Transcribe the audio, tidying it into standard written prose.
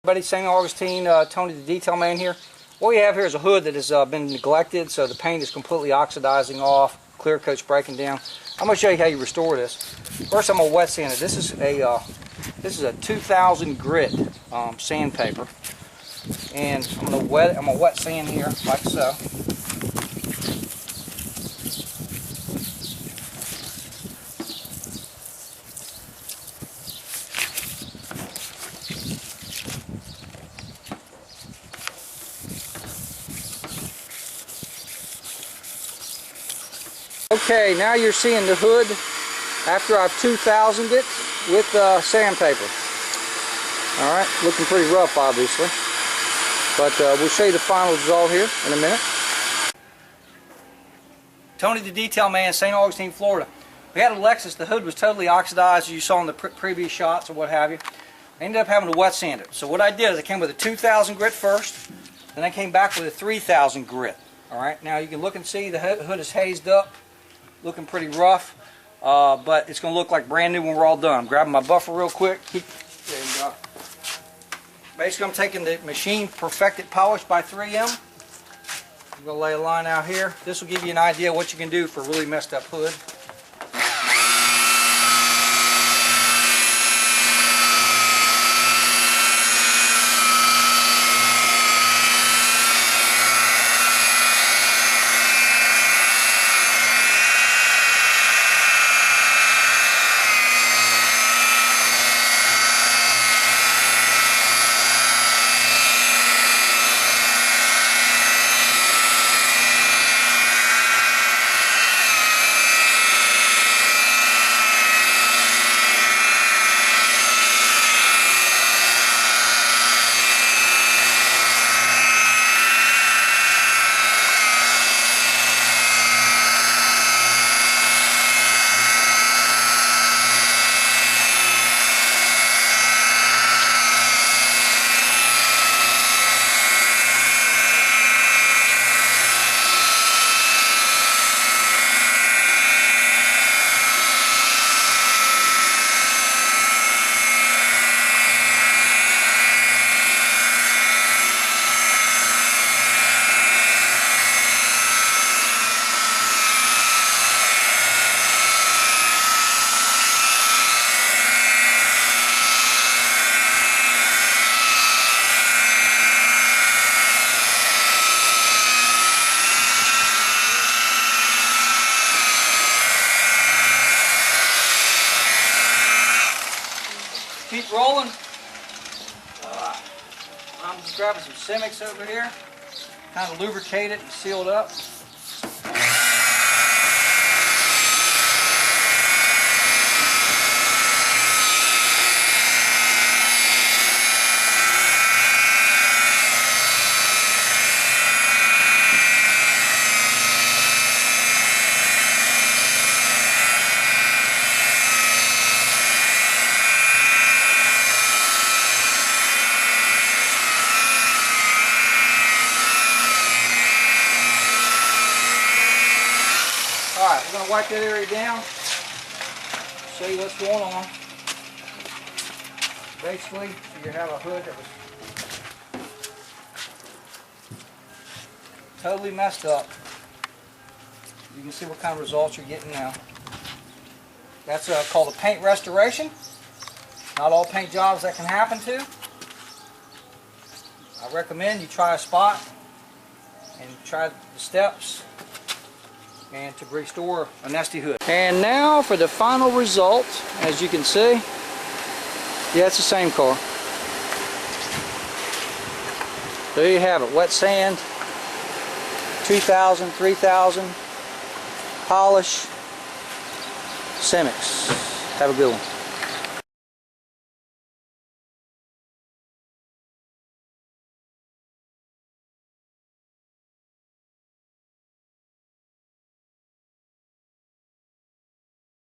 Everybody, St. Augustine, Tony the Detail Man here. What we have here is a hood that has been neglected, so the paint is completely oxidizing off, clear coat's breaking down. I'm going to show you how you restore this. First, I'm going to wet sand it. This is a 2000 grit sandpaper, and I'm going to wet sand here like so. Okay, now you're seeing the hood after I've 2000'd it with sandpaper. Alright, looking pretty rough obviously, but we'll show you the final result here in a minute. Tony the Detail Man, St. Augustine, Florida. We had a Lexus. The hood was totally oxidized, as you saw in the previous shots or what have you. I ended up having to wet sand it. So what I did is I came with a 2000 grit first, then I came back with a 3000 grit. Alright, now you can look and see the hood is hazed up, looking pretty rough, but it's going to look like brand new when we're all done. I'm grabbing my buffer real quick. And, basically, I'm taking the machine perfected polish by 3M. I'm going to lay a line out here. This will give you an idea of what you can do for a really messed up hood. Keep rolling. I'm just grabbing some Simics over here, kind of lubricate it and seal it up. Alright, we're going to wipe that area down, show you what's going on. Basically, you have a hood that was totally messed up. You can see what kind of results you're getting now. That's called a paint restoration. Not all paint jobs that can happen to. I recommend you try a spot and try the steps and to restore a nasty hood. And now for the final result. As you can see, yeah, it's the same car. There you have it, wet sand, 2000, 3000, polish, Simics. Have a good one.